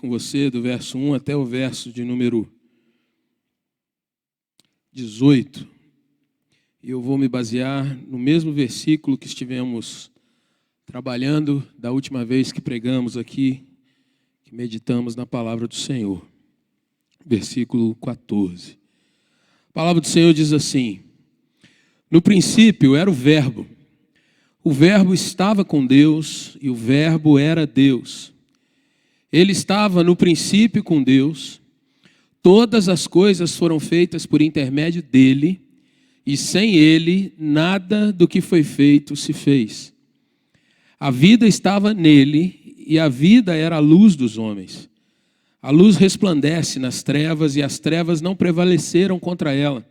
com você do verso 1 até o verso de número 18. E eu vou me basear no mesmo versículo que estivemos trabalhando da última vez que pregamos aqui, que meditamos na palavra do Senhor. Versículo 14. A palavra do Senhor diz assim: no princípio era o Verbo estava com Deus e o Verbo era Deus. Ele estava no princípio com Deus, todas as coisas foram feitas por intermédio dele, e sem ele nada do que foi feito se fez. A vida estava nele, e a vida era a luz dos homens. A luz resplandece nas trevas, e as trevas não prevaleceram contra ela.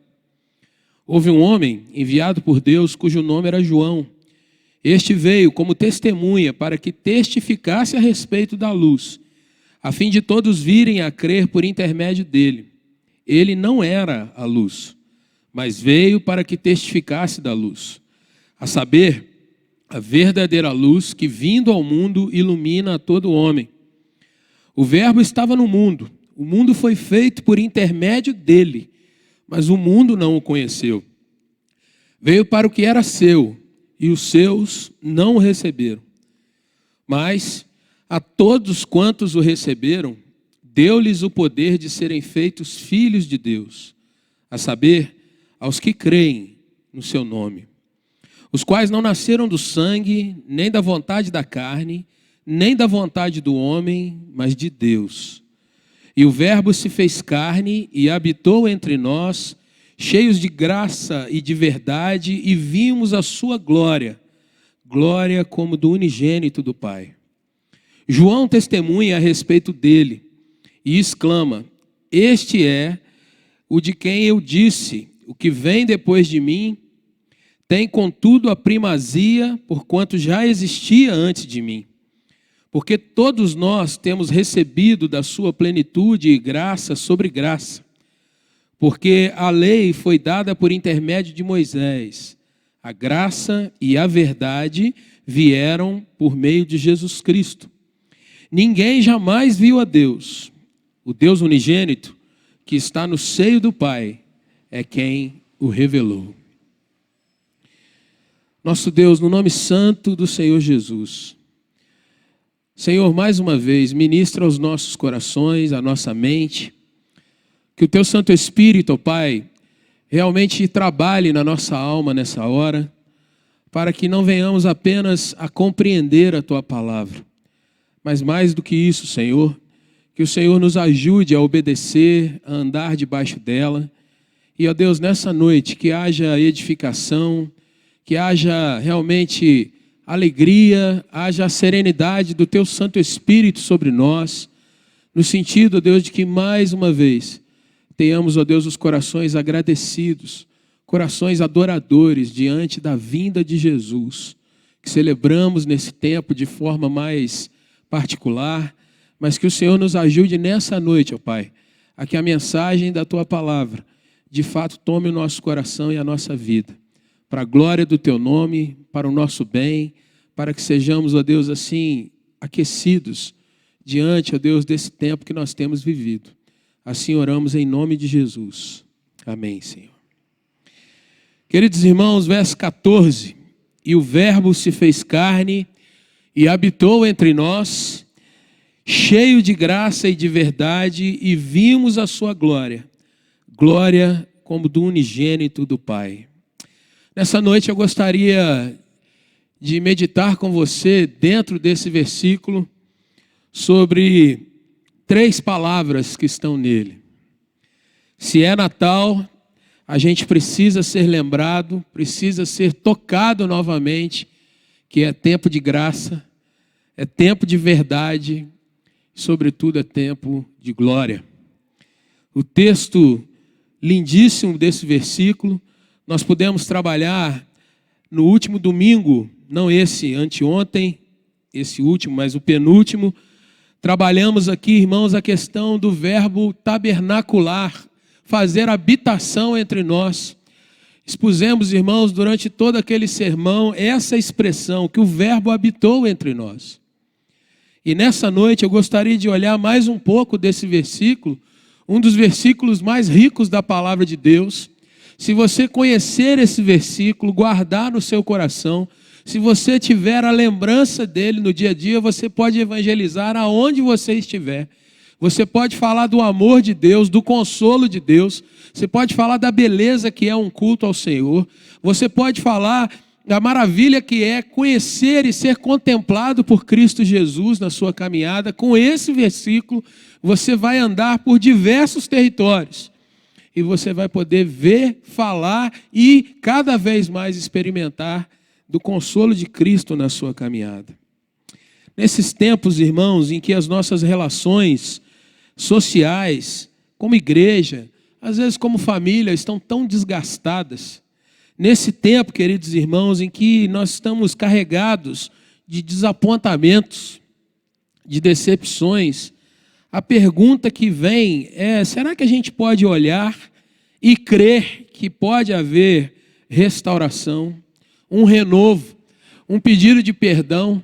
Houve um homem enviado por Deus, cujo nome era João. Este veio como testemunha para que testificasse a respeito da luz, a fim de todos virem a crer por intermédio dele. Ele não era a luz, mas veio para que testificasse da luz, a saber, a verdadeira luz que, vindo ao mundo, ilumina a todo homem. O Verbo estava no mundo, o mundo foi feito por intermédio dele, mas o mundo não o conheceu. Veio para o que era seu, e os seus não o receberam. Mas a todos quantos o receberam, deu-lhes o poder de serem feitos filhos de Deus, a saber, aos que creem no seu nome, os quais não nasceram do sangue, nem da vontade da carne, nem da vontade do homem, mas de Deus. E o Verbo se fez carne e habitou entre nós, cheios de graça e de verdade, e vimos a sua glória, glória como do unigênito do Pai. João testemunha a respeito dele e exclama: este é o de quem eu disse, o que vem depois de mim tem contudo a primazia, porquanto já existia antes de mim. Porque todos nós temos recebido da sua plenitude e graça sobre graça. Porque a lei foi dada por intermédio de Moisés. A graça e a verdade vieram por meio de Jesus Cristo. Ninguém jamais viu a Deus. O Deus unigênito, que está no seio do Pai, é quem o revelou. Nosso Deus, no nome santo do Senhor Jesus. Senhor, mais uma vez, ministra aos nossos corações, à nossa mente, que o Teu Santo Espírito, ó Pai, realmente trabalhe na nossa alma nessa hora, para que não venhamos apenas a compreender a Tua palavra, mas mais do que isso, Senhor, que o Senhor nos ajude a obedecer, a andar debaixo dela. E, ó Deus, nessa noite, que haja edificação, que haja realmente alegria, haja a serenidade do Teu Santo Espírito sobre nós, no sentido, ó Deus, de que mais uma vez tenhamos, ó Deus, os corações agradecidos, corações adoradores diante da vinda de Jesus, que celebramos nesse tempo de forma mais particular, mas que o Senhor nos ajude nessa noite, ó Pai, a que a mensagem da Tua palavra, de fato, tome o nosso coração e a nossa vida, para a glória do Teu nome, para o nosso bem, para que sejamos, ó Deus, assim, aquecidos diante, ó Deus, desse tempo que nós temos vivido. Assim oramos em nome de Jesus. Amém, Senhor. Queridos irmãos, verso 14. E o Verbo se fez carne e habitou entre nós, cheio de graça e de verdade, e vimos a sua glória, glória como do unigênito do Pai. Nessa noite eu gostaria de meditar com você, dentro desse versículo, sobre 3 palavras que estão nele. Se é Natal, a gente precisa ser lembrado, precisa ser tocado novamente, que é tempo de graça, é tempo de verdade, e sobretudo é tempo de glória. O texto lindíssimo desse versículo, nós pudemos trabalhar no último domingo, não esse anteontem, esse último, mas o penúltimo. Trabalhamos aqui, irmãos, a questão do verbo tabernacular, fazer habitação entre nós. Expusemos, irmãos, durante todo aquele sermão, essa expressão, que o verbo habitou entre nós. E nessa noite eu gostaria de olhar mais um pouco desse versículo, um dos versículos mais ricos da palavra de Deus. Se você conhecer esse versículo, guardar no seu coração, se você tiver a lembrança dele no dia a dia, você pode evangelizar aonde você estiver. Você pode falar do amor de Deus, do consolo de Deus. Você pode falar da beleza que é um culto ao Senhor. Você pode falar da maravilha que é conhecer e ser contemplado por Cristo Jesus na sua caminhada. Com esse versículo, você vai andar por diversos territórios. E você vai poder ver, falar e cada vez mais experimentar do consolo de Cristo na sua caminhada. Nesses tempos, irmãos, em que as nossas relações sociais, como igreja, às vezes como família, estão tão desgastadas. Nesse tempo, queridos irmãos, em que nós estamos carregados de desapontamentos, de decepções, a pergunta que vem é: será que a gente pode olhar e crer que pode haver restauração, um renovo, um pedido de perdão?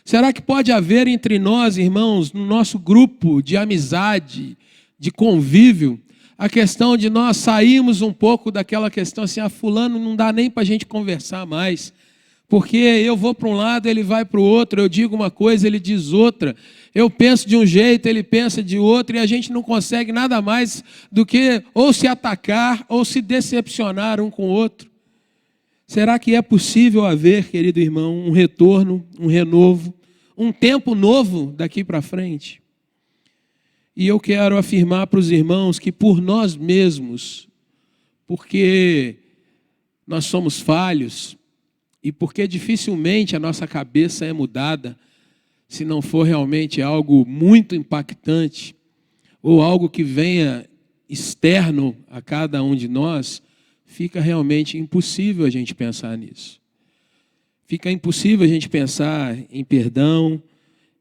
Será que pode haver entre nós, irmãos, no nosso grupo de amizade, de convívio, a questão de nós sairmos um pouco daquela questão assim: fulano não dá nem para a gente conversar mais, porque eu vou para um lado, ele vai para o outro, eu digo uma coisa, ele diz outra, eu penso de um jeito, ele pensa de outro, e a gente não consegue nada mais do que ou se atacar ou se decepcionar um com o outro. Será que é possível haver, querido irmão, um retorno, um renovo, um tempo novo daqui para frente? E eu quero afirmar para os irmãos que por nós mesmos, porque nós somos falhos e porque dificilmente a nossa cabeça é mudada, se não for realmente algo muito impactante ou algo que venha externo a cada um de nós, fica realmente impossível a gente pensar nisso. Fica impossível a gente pensar em perdão,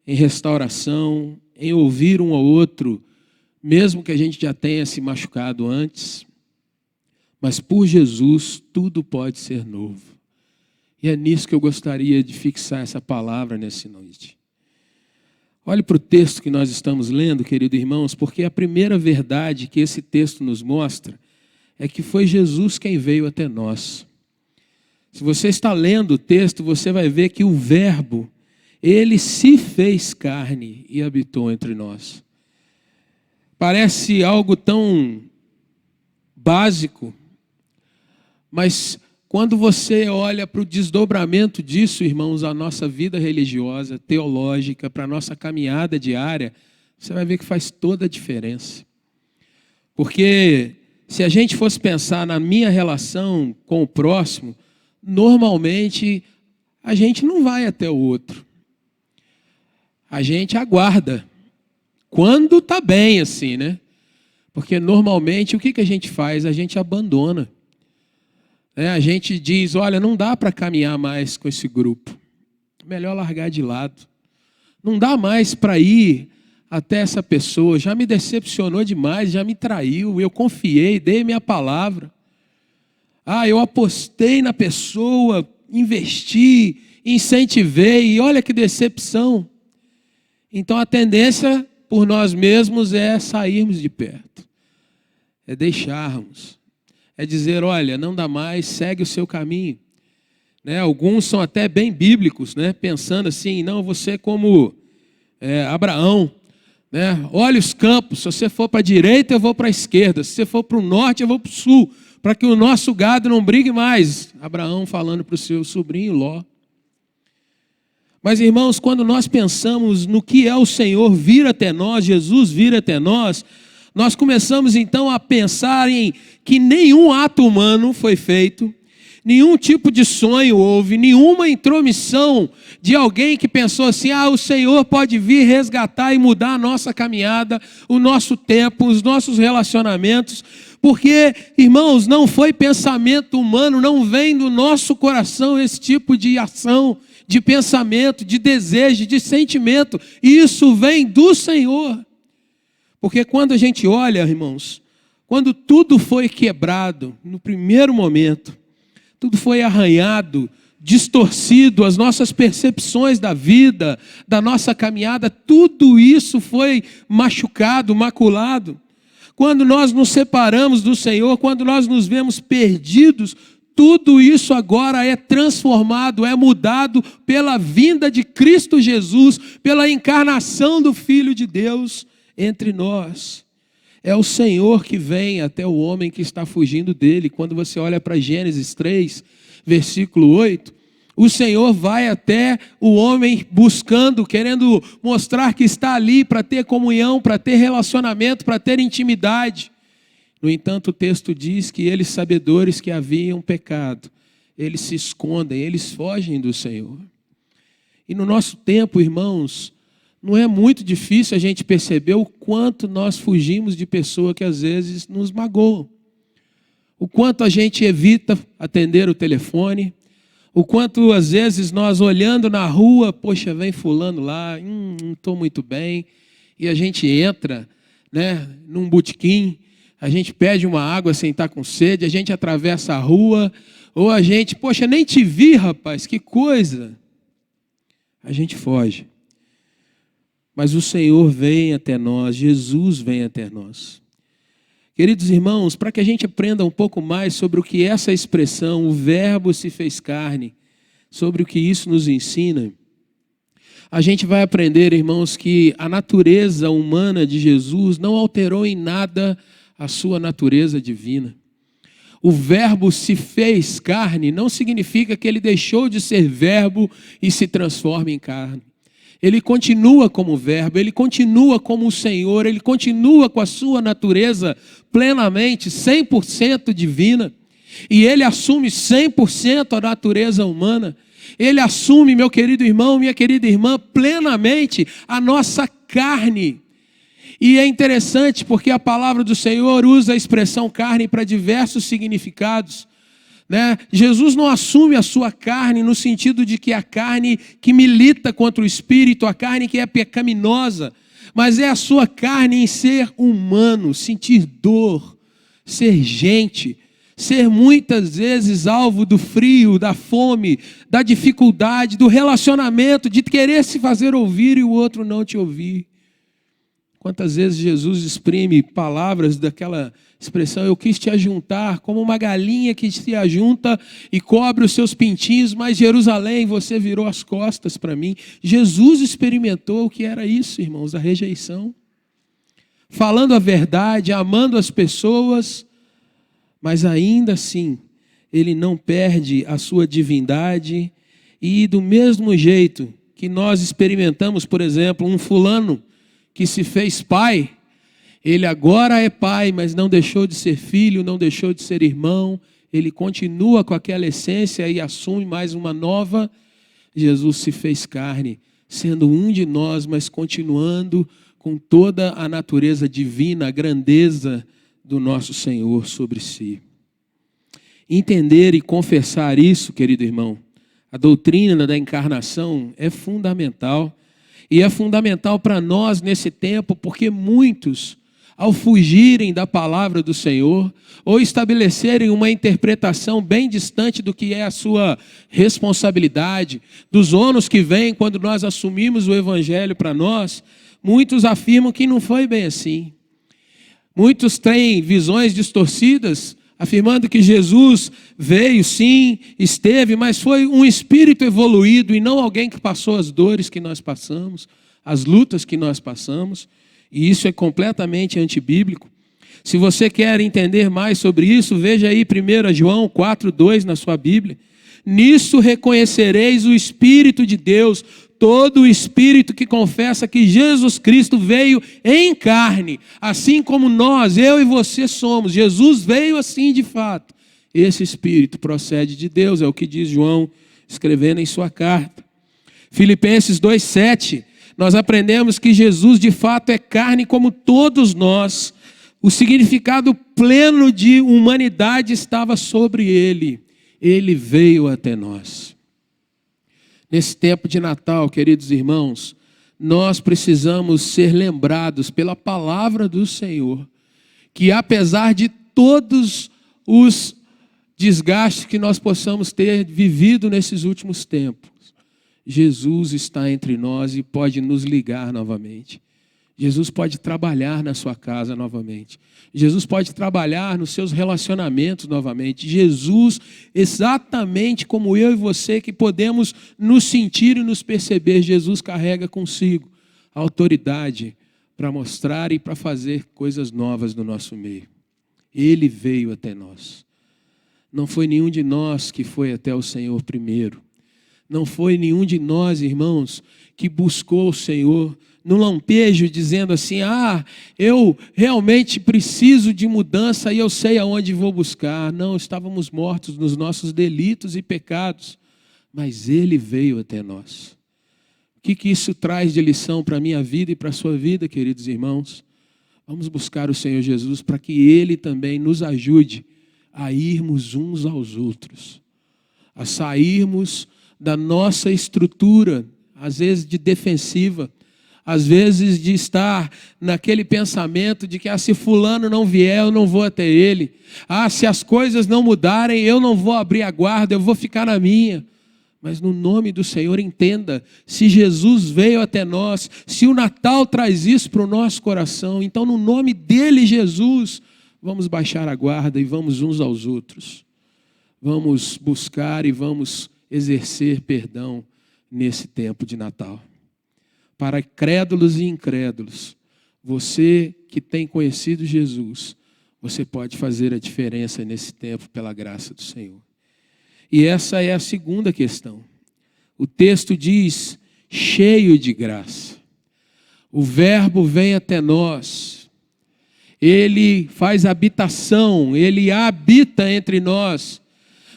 em restauração, em ouvir um ao outro, mesmo que a gente já tenha se machucado antes. Mas por Jesus, tudo pode ser novo. E é nisso que eu gostaria de fixar essa palavra nessa noite. Olhe para o texto que nós estamos lendo, queridos irmãos, porque a primeira verdade que esse texto nos mostra é que foi Jesus quem veio até nós. Se você está lendo o texto, você vai ver que o Verbo, ele se fez carne e habitou entre nós. Parece algo tão básico, mas quando você olha para o desdobramento disso, irmãos, a nossa vida religiosa, teológica, para a nossa caminhada diária, você vai ver que faz toda a diferença. Porque se a gente fosse pensar na minha relação com o próximo, normalmente a gente não vai até o outro. A gente aguarda. Quando está bem assim, né? Porque normalmente o que a gente faz? A gente abandona. A gente diz: olha, não dá para caminhar mais com esse grupo. Melhor largar de lado. Não dá mais para ir até essa pessoa. Já me decepcionou demais, já me traiu. Eu confiei, dei minha palavra. Eu apostei na pessoa, investi, incentivei. E olha que decepção. Então a tendência por nós mesmos é sairmos de perto. É deixarmos. É dizer: olha, não dá mais, segue o seu caminho. Alguns são até bem bíblicos, pensando assim: não, você como Abraão, olha os campos, se você for para a direita, eu vou para a esquerda, se você for para o norte, eu vou para o sul, para que o nosso gado não brigue mais. Abraão falando para o seu sobrinho Ló. Mas, irmãos, quando nós pensamos no que é o Senhor vir até nós, Jesus vir até nós, nós começamos então a pensar em que nenhum ato humano foi feito, nenhum tipo de sonho houve, nenhuma intromissão de alguém que pensou assim: o Senhor pode vir resgatar e mudar a nossa caminhada, o nosso tempo, os nossos relacionamentos. Porque, irmãos, não foi pensamento humano, não vem do nosso coração esse tipo de ação, de pensamento, de desejo, de sentimento. Isso vem do Senhor. Porque quando a gente olha, irmãos, quando tudo foi quebrado no primeiro momento, tudo foi arranhado, distorcido, as nossas percepções da vida, da nossa caminhada, tudo isso foi machucado, maculado. Quando nós nos separamos do Senhor, quando nós nos vemos perdidos, tudo isso agora é transformado, é mudado pela vinda de Cristo Jesus, pela encarnação do Filho de Deus entre nós. É o Senhor que vem até o homem que está fugindo dele. Quando você olha para Gênesis 3, versículo 8, o Senhor vai até o homem buscando, querendo mostrar que está ali para ter comunhão, para ter relacionamento, para ter intimidade. No entanto, o texto diz que eles, sabedores que haviam pecado, eles se escondem, eles fogem do Senhor. E no nosso tempo, irmãos, não é muito difícil a gente perceber o quanto nós fugimos de pessoa que às vezes nos magoam. O quanto a gente evita atender o telefone. O quanto às vezes nós olhando na rua, poxa, vem fulano lá, não estou muito bem. E a gente entra, num botequim, a gente pede uma água sem estar com sede, a gente atravessa a rua, ou a gente, poxa, nem te vi, rapaz, que coisa. A gente foge. Mas o Senhor vem até nós, Jesus vem até nós. Queridos irmãos, para que a gente aprenda um pouco mais sobre o que essa expressão, o verbo se fez carne, sobre o que isso nos ensina, a gente vai aprender, irmãos, que a natureza humana de Jesus não alterou em nada a sua natureza divina. O verbo se fez carne não significa que ele deixou de ser verbo e se transforma em carne. Ele continua como verbo, ele continua como o Senhor, ele continua com a sua natureza plenamente, 100% divina. E ele assume 100% a natureza humana. Ele assume, meu querido irmão, minha querida irmã, plenamente a nossa carne. E é interessante porque a palavra do Senhor usa a expressão carne para diversos significados. Jesus não assume a sua carne no sentido de que a carne que milita contra o espírito, a carne que é pecaminosa, mas é a sua carne em ser humano, sentir dor, ser gente, ser muitas vezes alvo do frio, da fome, da dificuldade, do relacionamento, de querer se fazer ouvir e o outro não te ouvir. Quantas vezes Jesus exprime palavras daquela expressão, eu quis te ajuntar, como uma galinha que se ajunta e cobre os seus pintinhos, mas Jerusalém, você virou as costas para mim. Jesus experimentou o que era isso, irmãos, a rejeição. Falando a verdade, amando as pessoas, mas ainda assim, ele não perde a sua divindade. E do mesmo jeito que nós experimentamos, por exemplo, um fulano que se fez pai, ele agora é pai, mas não deixou de ser filho, não deixou de ser irmão, ele continua com aquela essência e assume mais uma nova. Jesus se fez carne, sendo um de nós, mas continuando com toda a natureza divina, a grandeza do nosso Senhor sobre si. Entender e confessar isso, querido irmão, a doutrina da encarnação é fundamental. E é fundamental para nós nesse tempo, porque muitos, ao fugirem da palavra do Senhor, ou estabelecerem uma interpretação bem distante do que é a sua responsabilidade, dos ônus que vêm quando nós assumimos o Evangelho para nós, muitos afirmam que não foi bem assim. Muitos têm visões distorcidas, afirmando que Jesus veio, sim, esteve, mas foi um espírito evoluído e não alguém que passou as dores que nós passamos, as lutas que nós passamos, e isso é completamente antibíblico. Se você quer entender mais sobre isso, veja aí 1 João 4:2 na sua Bíblia. Nisso reconhecereis o Espírito de Deus, todo o espírito que confessa que Jesus Cristo veio em carne, assim como nós, eu e você somos. Jesus veio assim de fato. Esse espírito procede de Deus, é o que diz João, escrevendo em sua carta. Filipenses 2:7, nós aprendemos que Jesus de fato é carne como todos nós. O significado pleno de humanidade estava sobre ele. Ele veio até nós. Nesse tempo de Natal, queridos irmãos, nós precisamos ser lembrados pela palavra do Senhor, que apesar de todos os desgaste que nós possamos ter vivido nesses últimos tempos, Jesus está entre nós e pode nos ligar novamente. Jesus pode trabalhar na sua casa novamente. Jesus pode trabalhar nos seus relacionamentos novamente. Jesus, exatamente como eu e você que podemos nos sentir e nos perceber, Jesus carrega consigo a autoridade para mostrar e para fazer coisas novas no nosso meio. Ele veio até nós. Não foi nenhum de nós que foi até o Senhor primeiro. Não foi nenhum de nós, irmãos, que buscou o Senhor no lampejo, dizendo assim, eu realmente preciso de mudança e eu sei aonde vou buscar. Não, estávamos mortos nos nossos delitos e pecados, mas Ele veio até nós. O que isso traz de lição para a minha vida e para a sua vida, queridos irmãos? Vamos buscar o Senhor Jesus para que Ele também nos ajude a irmos uns aos outros, a sairmos da nossa estrutura, às vezes de defensiva, às vezes de estar naquele pensamento de que se fulano não vier, eu não vou até ele. Se as coisas não mudarem, eu não vou abrir a guarda, eu vou ficar na minha. Mas no nome do Senhor, entenda, se Jesus veio até nós, se o Natal traz isso para o nosso coração, então no nome dele, Jesus, vamos baixar a guarda e vamos uns aos outros. Vamos buscar e vamos exercer perdão nesse tempo de Natal. Para crédulos e incrédulos, você que tem conhecido Jesus, você pode fazer a diferença nesse tempo pela graça do Senhor. E essa é a segunda questão. O texto diz, cheio de graça. O verbo vem até nós. Ele faz habitação, ele habita entre nós.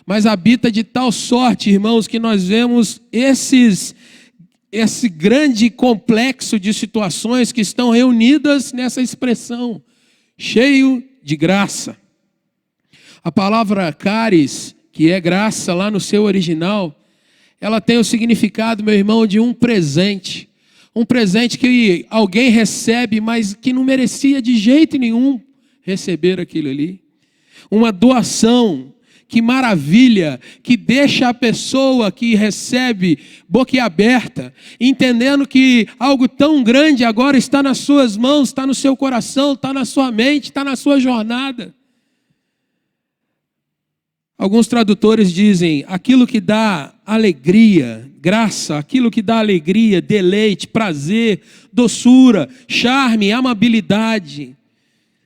Mas habita de tal sorte, irmãos, que nós vemos esse grande complexo de situações que estão reunidas nessa expressão, cheio de graça. A palavra caris, que é graça lá no seu original, ela tem o significado, meu irmão, de um presente que alguém recebe, mas que não merecia de jeito nenhum receber aquilo ali. Uma doação, que maravilha, que deixa a pessoa que recebe boquiaberta, entendendo que algo tão grande agora está nas suas mãos, está no seu coração, está na sua mente, está na sua jornada. Alguns tradutores dizem, aquilo que dá alegria, graça, aquilo que dá alegria, deleite, prazer, doçura, charme, amabilidade,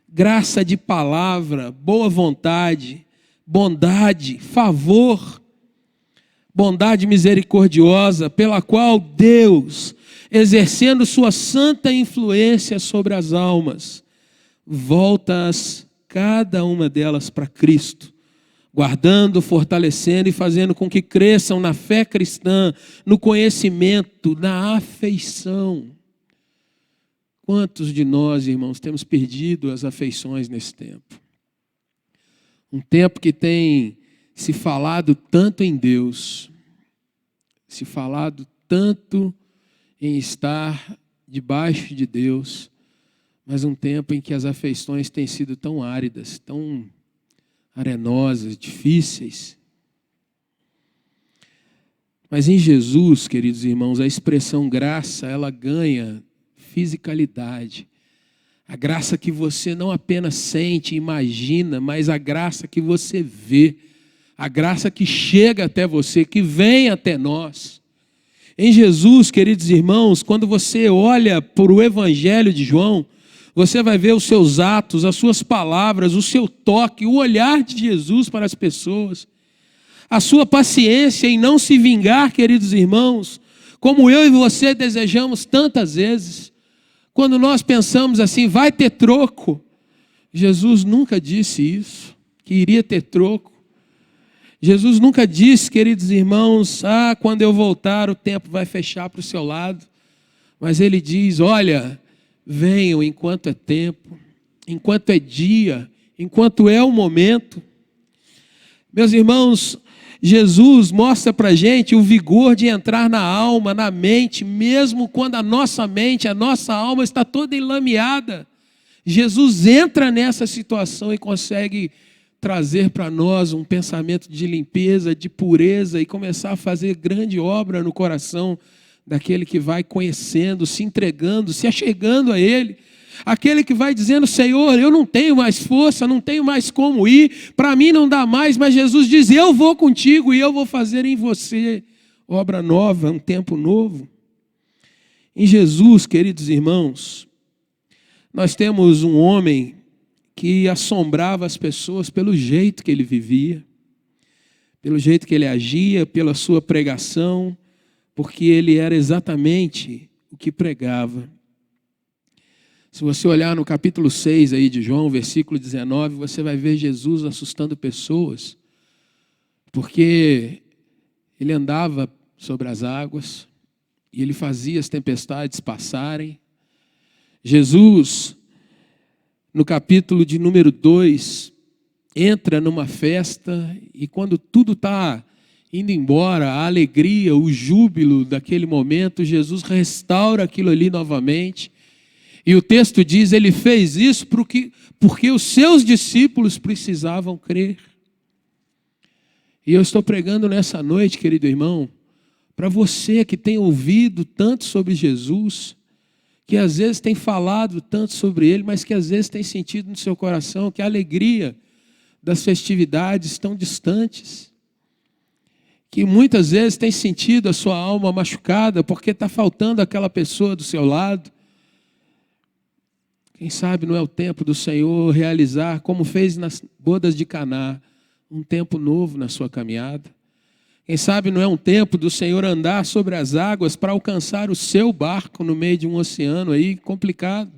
graça de palavra, boa vontade, bondade, favor, bondade misericordiosa, pela qual Deus, exercendo sua santa influência sobre as almas, volta-as, cada uma delas, para Cristo, guardando, fortalecendo e fazendo com que cresçam na fé cristã, no conhecimento, na afeição. Quantos de nós, irmãos, temos perdido as afeições nesse tempo? Um tempo que tem se falado tanto em Deus, se falado tanto em estar debaixo de Deus, mas um tempo em que as afeições têm sido tão áridas, tão arenosas, difíceis. Mas em Jesus, queridos irmãos, a expressão graça, ela ganha fisicalidade. A graça que você não apenas sente, imagina, mas a graça que você vê. A graça que chega até você, que vem até nós. Em Jesus, queridos irmãos, quando você olha para o Evangelho de João, você vai ver os seus atos, as suas palavras, o seu toque, o olhar de Jesus para as pessoas. A sua paciência em não se vingar, queridos irmãos, como eu e você desejamos tantas vezes. Quando nós pensamos assim, vai ter troco. Jesus nunca disse isso, que iria ter troco. Jesus nunca disse, queridos irmãos, quando eu voltar o tempo vai fechar para o seu lado. Mas ele diz, olha, venham enquanto é tempo, enquanto é dia, enquanto é o momento. Meus irmãos, Jesus mostra para a gente o vigor de entrar na alma, na mente, mesmo quando a nossa mente, a nossa alma está toda enlameada. Jesus entra nessa situação e consegue trazer para nós um pensamento de limpeza, de pureza e começar a fazer grande obra no coração daquele que vai conhecendo, se entregando, se achegando a Ele. Aquele que vai dizendo: Senhor, eu não tenho mais força, não tenho mais como ir, para mim não dá mais, mas Jesus diz: eu vou contigo e eu vou fazer em você obra nova, um tempo novo. Em Jesus, queridos irmãos, nós temos um homem que assombrava as pessoas pelo jeito que ele vivia, pelo jeito que ele agia, pela sua pregação, porque ele era exatamente o que pregava. Se você olhar no capítulo 6 aí de João, versículo 19, você vai ver Jesus assustando pessoas, porque ele andava sobre as águas e ele fazia as tempestades passarem. Jesus, no capítulo de número 2, entra numa festa e quando tudo está indo embora, a alegria, o júbilo daquele momento, Jesus restaura aquilo ali novamente. E o texto diz: ele fez isso porque os seus discípulos precisavam crer. E eu estou pregando nessa noite, querido irmão, para você que tem ouvido tanto sobre Jesus, que às vezes tem falado tanto sobre Ele, mas que às vezes tem sentido no seu coração que a alegria das festividades estão distantes. Que muitas vezes tem sentido a sua alma machucada porque está faltando aquela pessoa do seu lado. Quem sabe não é o tempo do Senhor realizar, como fez nas bodas de Caná, um tempo novo na sua caminhada. Quem sabe não é um tempo do Senhor andar sobre as águas para alcançar o seu barco no meio de um oceano aí complicado.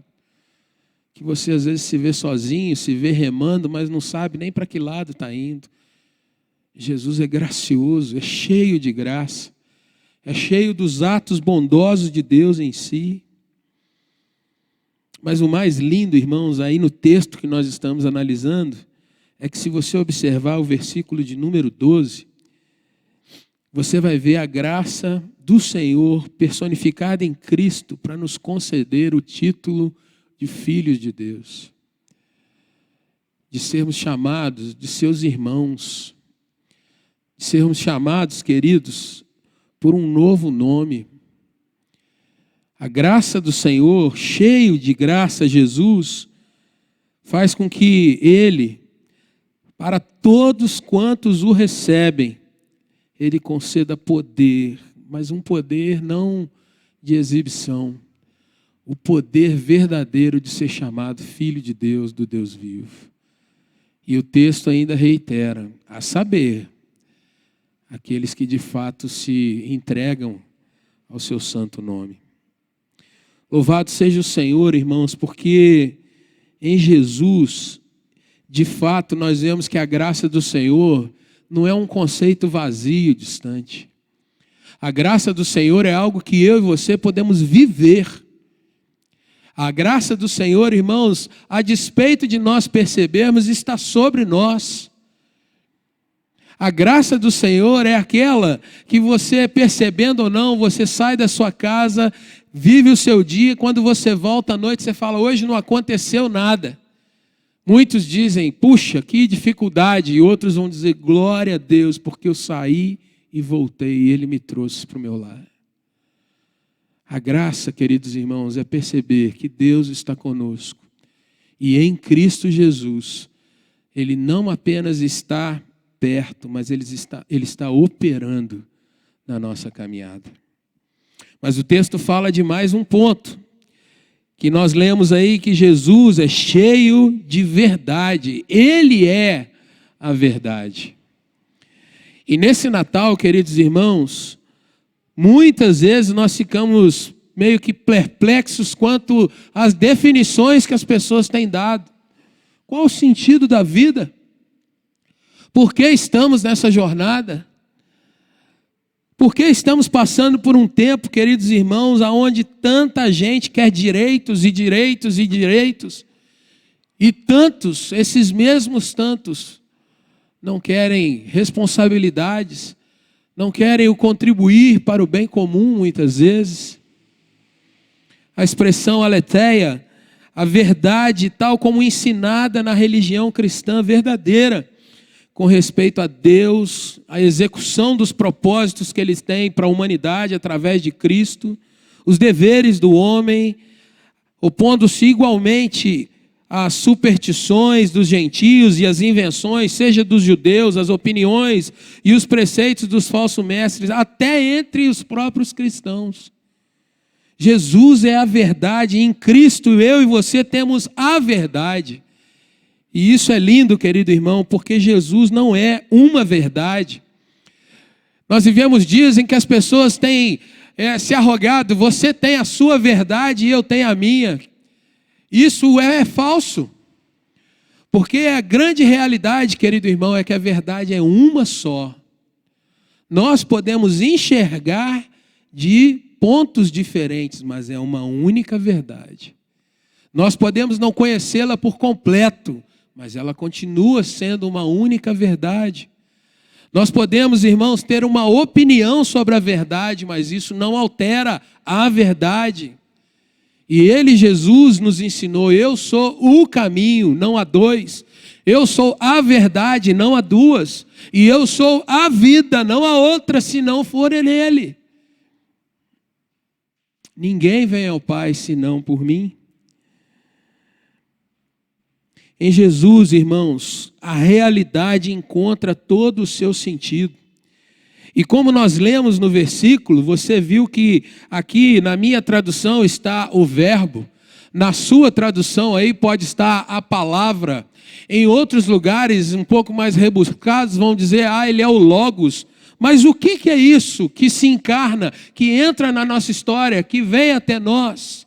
Que você às vezes se vê sozinho, se vê remando, mas não sabe nem para que lado está indo. Jesus é gracioso, é cheio de graça, é cheio dos atos bondosos de Deus em si. Mas o mais lindo, irmãos, aí no texto que nós estamos analisando, é que se você observar o versículo de número 12, você vai ver a graça do Senhor personificada em Cristo para nos conceder o título de filhos de Deus. De sermos chamados de seus irmãos. De sermos chamados, queridos, por um novo nome. A graça do Senhor, cheio de graça, Jesus, faz com que Ele, para todos quantos o recebem, Ele conceda poder, mas um poder não de exibição, o poder verdadeiro de ser chamado Filho de Deus, do Deus vivo. E o texto ainda reitera, a saber, aqueles que de fato se entregam ao seu santo nome. Louvado seja o Senhor, irmãos, porque em Jesus, de fato, nós vemos que a graça do Senhor não é um conceito vazio, distante. A graça do Senhor é algo que eu e você podemos viver. A graça do Senhor, irmãos, a despeito de nós percebermos, está sobre nós. A graça do Senhor é aquela que você, percebendo ou não, você sai da sua casa, vive o seu dia, quando você volta à noite, você fala: hoje não aconteceu nada. Muitos dizem: puxa, que dificuldade, e outros vão dizer: glória a Deus, porque eu saí e voltei, e Ele me trouxe para o meu lar. A graça, queridos irmãos, é perceber que Deus está conosco, e em Cristo Jesus, Ele não apenas está perto, mas Ele está operando na nossa caminhada. Mas o texto fala de mais um ponto, que nós lemos aí, que Jesus é cheio de verdade. Ele é a verdade. E nesse Natal, queridos irmãos, muitas vezes nós ficamos meio que perplexos quanto às definições que as pessoas têm dado. Qual o sentido da vida? Por que estamos nessa jornada? Por que estamos passando por um tempo, queridos irmãos, onde tanta gente quer direitos e direitos e direitos, e tantos, esses mesmos tantos, não querem responsabilidades, não querem o contribuir para o bem comum, muitas vezes. A expressão aletheia, a verdade tal como ensinada na religião cristã verdadeira, com respeito a Deus, a execução dos propósitos que Ele tem para a humanidade através de Cristo, os deveres do homem, opondo-se igualmente às superstições dos gentios e às invenções, seja dos judeus, as opiniões e os preceitos dos falsos mestres, até entre os próprios cristãos. Jesus é a verdade, e em Cristo eu e você temos a verdade. E isso é lindo, querido irmão, porque Jesus não é uma verdade. Nós vivemos dias em que as pessoas têm se arrogado, você tem a sua verdade e eu tenho a minha. Isso é falso. Porque a grande realidade, querido irmão, é que a verdade é uma só. Nós podemos enxergar de pontos diferentes, mas é uma única verdade. Nós podemos não conhecê-la por completo, mas ela continua sendo uma única verdade. Nós podemos, irmãos, ter uma opinião sobre a verdade, mas isso não altera a verdade. E Ele, Jesus, nos ensinou: eu sou o caminho, não há dois. Eu sou a verdade, não há duas. E eu sou a vida, não há outra, se não for nele. Ninguém vem ao Pai senão por mim. Em Jesus, irmãos, a realidade encontra todo o seu sentido. E como nós lemos no versículo, você viu que aqui na minha tradução está o verbo. Na sua tradução aí pode estar a palavra. Em outros lugares, um pouco mais rebuscados, vão dizer: ele é o Logos. Mas o que é isso que se encarna, que entra na nossa história, que vem até nós?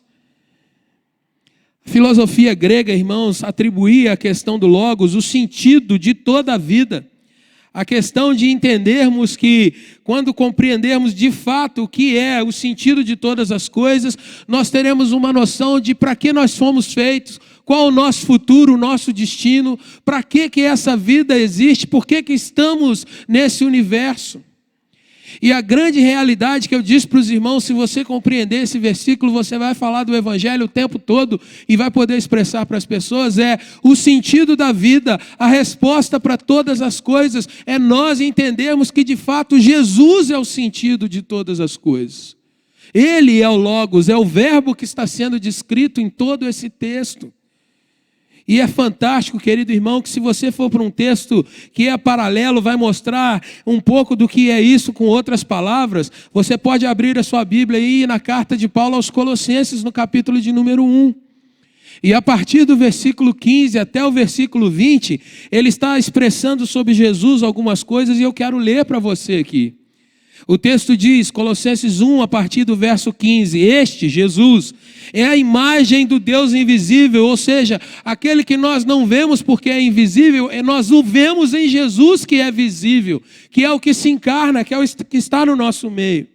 A filosofia grega, irmãos, atribuía à questão do Logos o sentido de toda a vida. A questão de entendermos que, quando compreendermos de fato o que é o sentido de todas as coisas, nós teremos uma noção de para que nós fomos feitos, qual o nosso futuro, o nosso destino, para que essa vida existe, por que estamos nesse universo. E a grande realidade que eu disse para os irmãos, se você compreender esse versículo, você vai falar do Evangelho o tempo todo e vai poder expressar para as pessoas, é o sentido da vida, a resposta para todas as coisas, é nós entendermos que de fato Jesus é o sentido de todas as coisas. Ele é o Logos, é o verbo que está sendo descrito em todo esse texto. E é fantástico, querido irmão, que se você for para um texto que é paralelo, vai mostrar um pouco do que é isso com outras palavras. Você pode abrir a sua Bíblia e ir na carta de Paulo aos Colossenses, no capítulo de número 1. E a partir do versículo 15 até o versículo 20, ele está expressando sobre Jesus algumas coisas e eu quero ler para você aqui. O texto diz, Colossenses 1, a partir do verso 15, este, Jesus, é a imagem do Deus invisível, ou seja, aquele que nós não vemos porque é invisível, nós o vemos em Jesus que é visível, que é o que se encarna, que é o que está no nosso meio.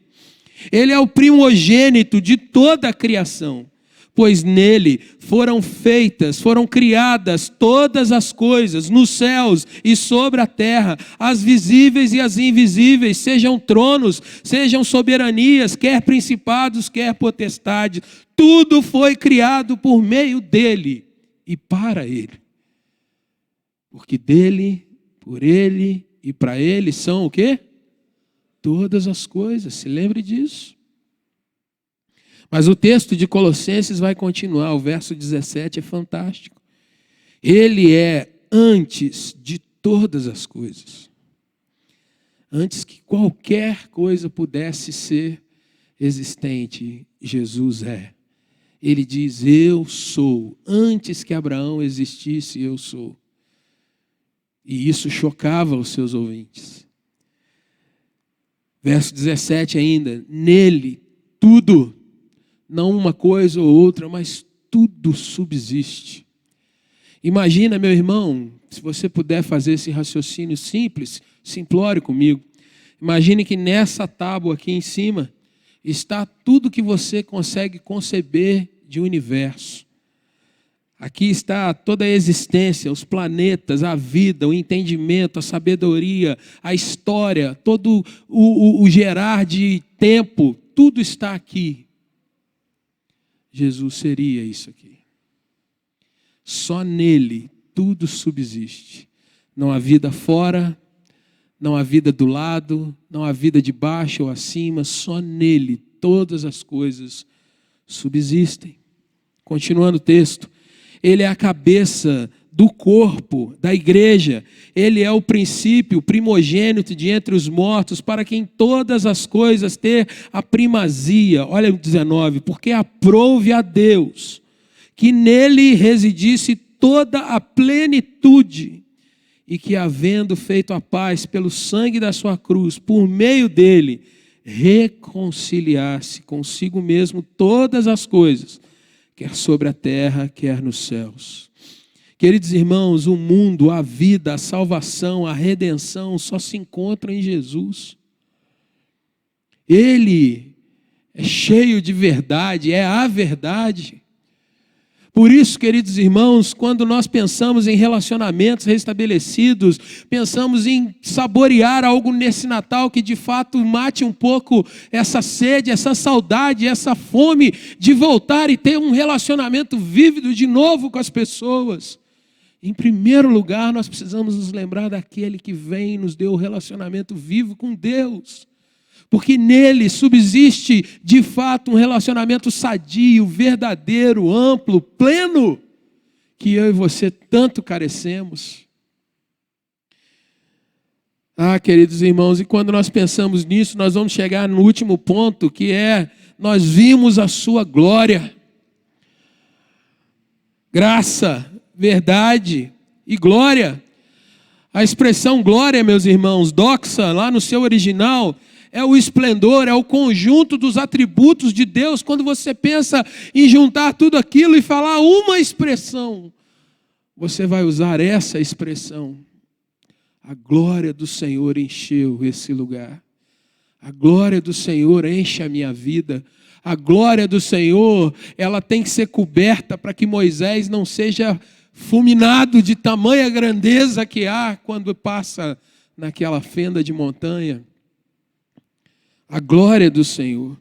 Ele é o primogênito de toda a criação, pois nele foram criadas todas as coisas, nos céus e sobre a terra, as visíveis e as invisíveis, sejam tronos, sejam soberanias, quer principados, quer potestades, tudo foi criado por meio dele e para ele. Porque dele, por ele e para ele são o quê? Todas as coisas, se lembre disso. Mas o texto de Colossenses vai continuar, o verso 17 é fantástico. Ele é antes de todas as coisas. Antes que qualquer coisa pudesse ser existente, Jesus é. Ele diz, eu sou. Antes que Abraão existisse, eu sou. E isso chocava os seus ouvintes. Verso 17 ainda, nele tudo, não uma coisa ou outra, mas tudo subsiste. Imagina, meu irmão, se você puder fazer esse raciocínio simples, simplório comigo. Imagine que nessa tábua aqui em cima está tudo que você consegue conceber de universo. Aqui está toda a existência, os planetas, a vida, o entendimento, a sabedoria, a história, todo o gerar de tempo, tudo está aqui. Jesus seria isso aqui. Só nele tudo subsiste. Não há vida fora, não há vida do lado, não há vida de baixo ou acima, só nele todas as coisas subsistem. Continuando o texto, ele é a cabeça do corpo, da igreja. Ele é o princípio, o primogênito de entre os mortos, para que em todas as coisas ter a primazia. Olha o 19, porque aprouve a Deus que nele residisse toda a plenitude, e que, havendo feito a paz pelo sangue da sua cruz, por meio dele, reconciliasse consigo mesmo todas as coisas, quer sobre a terra, quer nos céus. Queridos irmãos, o mundo, a vida, a salvação, a redenção só se encontra em Jesus. Ele é cheio de verdade, é a verdade. Por isso, queridos irmãos, quando nós pensamos em relacionamentos restabelecidos, pensamos em saborear algo nesse Natal que de fato mate um pouco essa sede, essa saudade, essa fome de voltar e ter um relacionamento vívido de novo com as pessoas. Em primeiro lugar, nós precisamos nos lembrar daquele que vem e nos deu o relacionamento vivo com Deus. Porque nele subsiste, de fato, um relacionamento sadio, verdadeiro, amplo, pleno, que eu e você tanto carecemos. Queridos irmãos, e quando nós pensamos nisso, nós vamos chegar no último ponto, que é, nós vimos a sua glória. Graça, verdade e glória. A expressão glória, meus irmãos, doxa, lá no seu original, é o esplendor, é o conjunto dos atributos de Deus. Quando você pensa em juntar tudo aquilo e falar uma expressão, você vai usar essa expressão. A glória do Senhor encheu esse lugar. A glória do Senhor enche a minha vida. A glória do Senhor, ela tem que ser coberta para que Moisés não seja fulminado de tamanha grandeza que há quando passa naquela fenda de montanha. A glória do Senhor.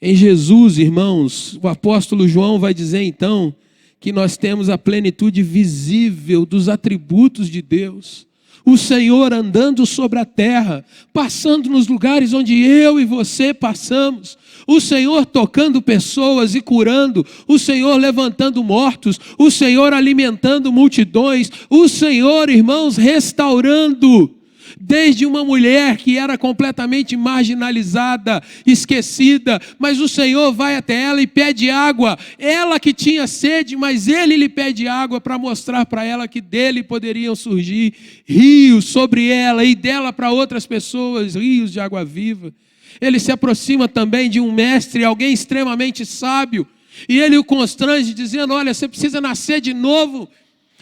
Em Jesus, irmãos, o apóstolo João vai dizer então que nós temos a plenitude visível dos atributos de Deus. O Senhor andando sobre a terra, passando nos lugares onde eu e você passamos. O Senhor tocando pessoas e curando. O Senhor levantando mortos. O Senhor alimentando multidões. O Senhor, irmãos, restaurando. Desde uma mulher que era completamente marginalizada, esquecida, mas o Senhor vai até ela e pede água. Ela que tinha sede, mas Ele lhe pede água para mostrar para ela que dele poderiam surgir rios sobre ela e dela para outras pessoas, rios de água viva. Ele se aproxima também de um mestre, alguém extremamente sábio, e ele o constrange dizendo, olha, você precisa nascer de novo.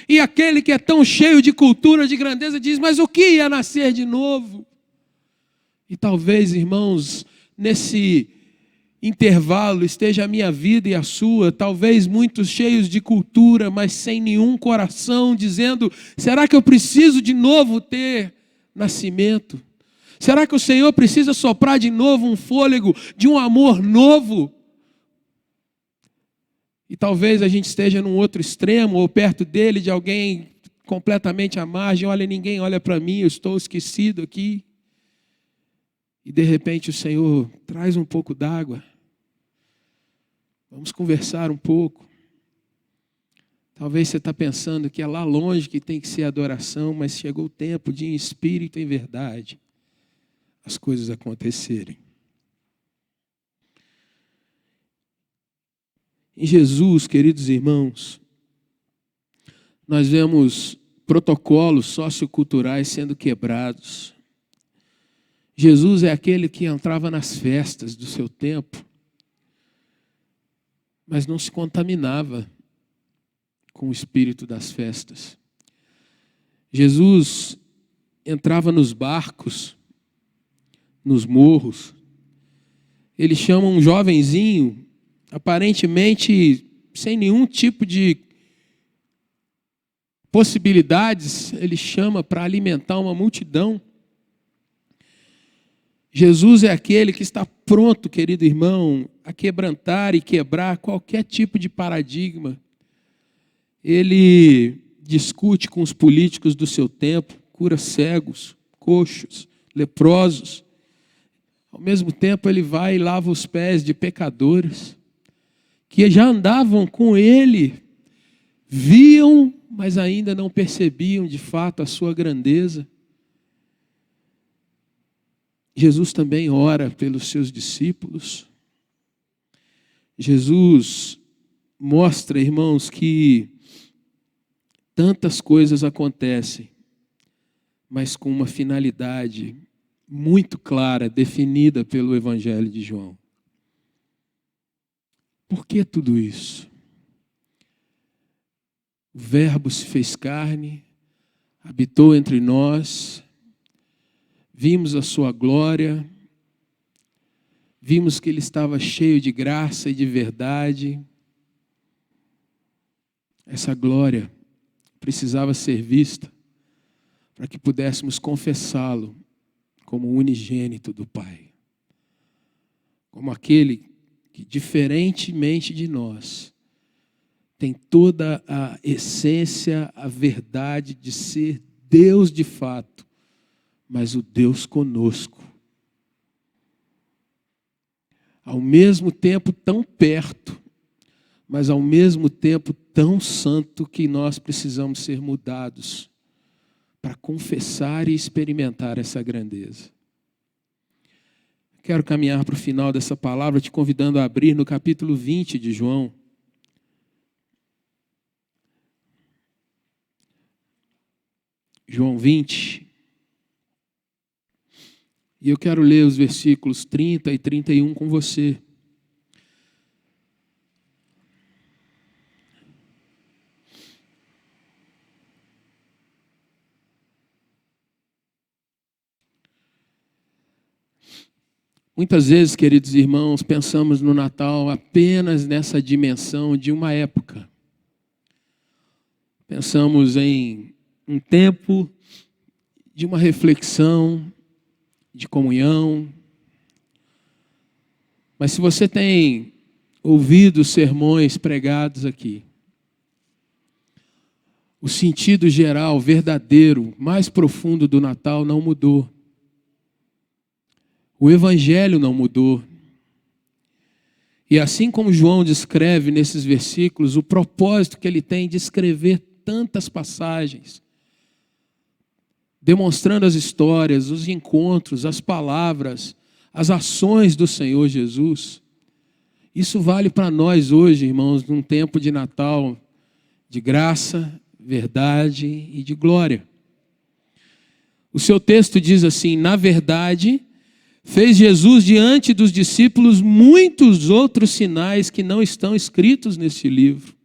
E aquele que é tão cheio de cultura, de grandeza, diz, mas o que é nascer de novo? E talvez, irmãos, nesse intervalo esteja a minha vida e a sua, talvez muitos cheios de cultura, mas sem nenhum coração, dizendo, será que eu preciso de novo ter nascimento? Será que o Senhor precisa soprar de novo um fôlego de um amor novo? E talvez a gente esteja num outro extremo, ou perto dele, de alguém completamente à margem. Olha, ninguém olha para mim, eu estou esquecido aqui. E de repente o Senhor traz um pouco d'água. Vamos conversar um pouco. Talvez você está pensando que é lá longe que tem que ser adoração, mas chegou o tempo de, em espírito e em verdade, as coisas acontecerem. Em Jesus, queridos irmãos, nós vemos protocolos socioculturais sendo quebrados. Jesus é aquele que entrava nas festas do seu tempo, mas não se contaminava com o espírito das festas. Jesus entrava nos barcos, nos morros. Ele chama um jovenzinho, aparentemente sem nenhum tipo de possibilidades, ele chama para alimentar uma multidão. Jesus é aquele que está pronto, querido irmão, a quebrantar e quebrar qualquer tipo de paradigma. Ele discute com os políticos do seu tempo, cura cegos, coxos, leprosos. Ao mesmo tempo, ele vai e lava os pés de pecadores que já andavam com ele, viam, mas ainda não percebiam de fato a sua grandeza. Jesus também ora pelos seus discípulos. Jesus mostra, irmãos, que tantas coisas acontecem, mas com uma finalidade muito clara, definida pelo Evangelho de João. Por que tudo isso? O Verbo se fez carne, habitou entre nós, vimos a sua glória, vimos que ele estava cheio de graça e de verdade. Essa glória precisava ser vista para que pudéssemos confessá-lo como o unigênito do Pai. Como aquele que, diferentemente de nós, tem toda a essência, a verdade de ser Deus de fato, mas o Deus conosco. Ao mesmo tempo tão perto, mas ao mesmo tempo tão santo que nós precisamos ser mudados para confessar e experimentar essa grandeza. Quero caminhar para o final dessa palavra, te convidando a abrir no capítulo 20 de João. João 20. E eu quero ler os versículos 30 e 31 com você. Muitas vezes, queridos irmãos, pensamos no Natal apenas nessa dimensão de uma época. Pensamos em um tempo de uma reflexão, de comunhão. Mas se você tem ouvido os sermões pregados aqui, o sentido geral, verdadeiro, mais profundo do Natal não mudou. O Evangelho não mudou. E assim como João descreve nesses versículos, o propósito que ele tem de escrever tantas passagens, demonstrando as histórias, os encontros, as palavras, as ações do Senhor Jesus, isso vale para nós hoje, irmãos, num tempo de Natal, de graça, verdade e de glória. O seu texto diz assim: na verdade, fez Jesus diante dos discípulos muitos outros sinais que não estão escritos neste livro.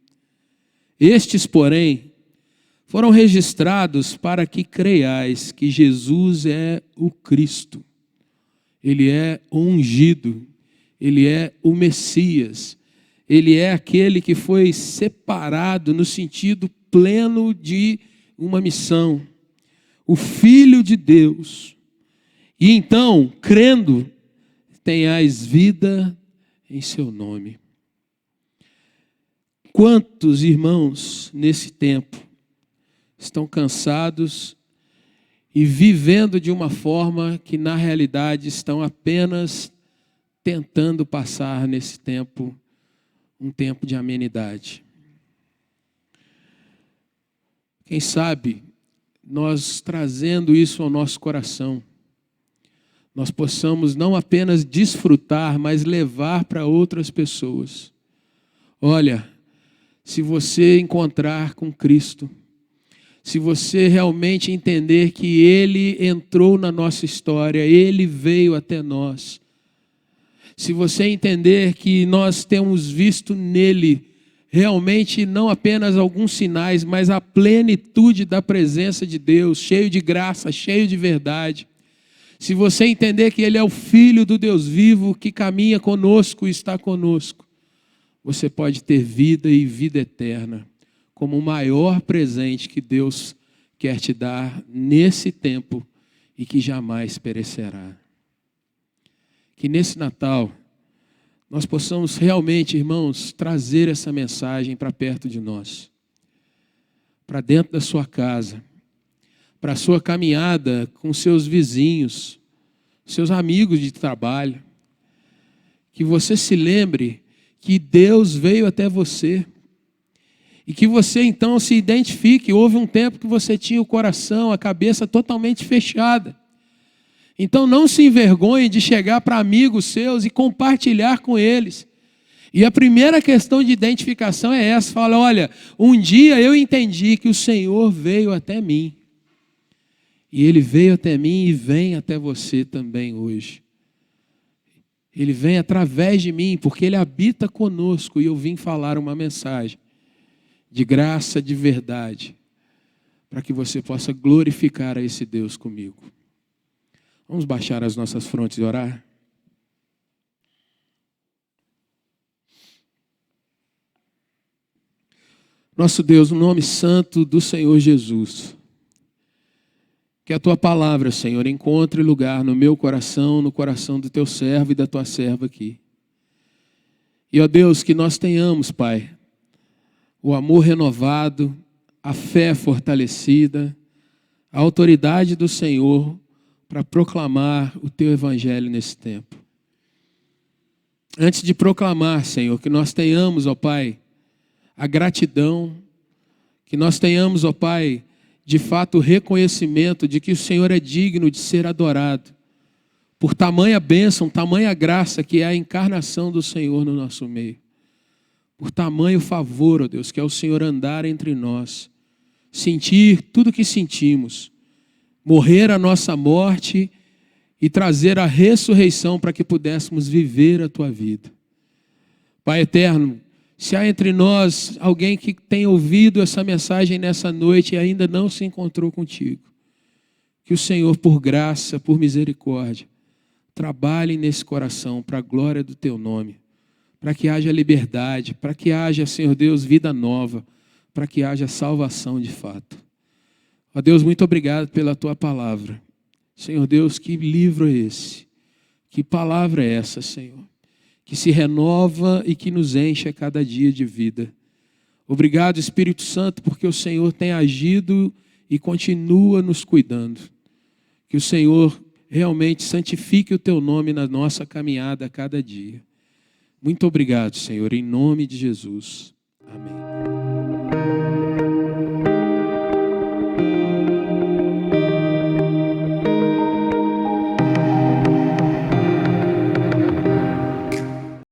Estes, porém, foram registrados para que creiais que Jesus é o Cristo. Ele é o ungido, ele é o Messias, ele é aquele que foi separado no sentido pleno de uma missão, o Filho de Deus. E então, crendo, tenhais vida em seu nome. Quantos irmãos nesse tempo estão cansados e vivendo de uma forma que na realidade estão apenas tentando passar nesse tempo um tempo de amenidade? Quem sabe nós trazendo isso ao nosso coração, nós possamos não apenas desfrutar, mas levar para outras pessoas. Olha, se você encontrar com Cristo, se você realmente entender que Ele entrou na nossa história, Ele veio até nós, se você entender que nós temos visto nele realmente não apenas alguns sinais, mas a plenitude da presença de Deus, cheio de graça, cheio de verdade, se você entender que Ele é o Filho do Deus vivo, que caminha conosco e está conosco, você pode ter vida e vida eterna, como o maior presente que Deus quer te dar nesse tempo e que jamais perecerá. Que nesse Natal nós possamos realmente, irmãos, trazer essa mensagem para perto de nós. para dentro da sua casa, para a sua caminhada com seus vizinhos, seus amigos de trabalho. Que você se lembre que Deus veio até você. E que você então se identifique. Houve um tempo que você tinha o coração, a cabeça totalmente fechada. Então não se envergonhe de chegar para amigos seus e compartilhar com eles. E a primeira questão de identificação é essa. Fala, olha, um dia eu entendi que o Senhor veio até mim. E Ele veio até mim e vem até você também hoje. Ele vem através de mim, porque Ele habita conosco. E eu vim falar uma mensagem de graça, de verdade, para que você possa glorificar a esse Deus comigo. Vamos baixar as nossas frontes e orar? Nosso Deus, no nome santo do Senhor Jesus, que a Tua palavra, Senhor, encontre lugar no meu coração, no coração do Teu servo e da Tua serva aqui. E, ó Deus, que nós tenhamos, Pai, o amor renovado, a fé fortalecida, a autoridade do Senhor para proclamar o Teu Evangelho nesse tempo. Antes de proclamar, Senhor, que nós tenhamos, ó Pai, a gratidão, que nós tenhamos, ó Pai, de fato o reconhecimento de que o Senhor é digno de ser adorado, por tamanha bênção, tamanha graça que é a encarnação do Senhor no nosso meio. Por tamanho favor, ó Deus, que é o Senhor andar entre nós, sentir tudo o que sentimos, morrer a nossa morte e trazer a ressurreição para que pudéssemos viver a Tua vida. Pai eterno, se há entre nós alguém que tem ouvido essa mensagem nessa noite e ainda não se encontrou contigo, que o Senhor, por graça, por misericórdia, trabalhe nesse coração para a glória do Teu nome, para que haja liberdade, para que haja, Senhor Deus, vida nova, para que haja salvação de fato. Ó Deus, muito obrigado pela Tua palavra. Senhor Deus, que livro é esse? Que palavra é essa, Senhor? Que se renova e que nos enche a cada dia de vida. Obrigado, Espírito Santo, porque o Senhor tem agido e continua nos cuidando. Que o Senhor realmente santifique o Teu nome na nossa caminhada a cada dia. Muito obrigado, Senhor, em nome de Jesus. Amém.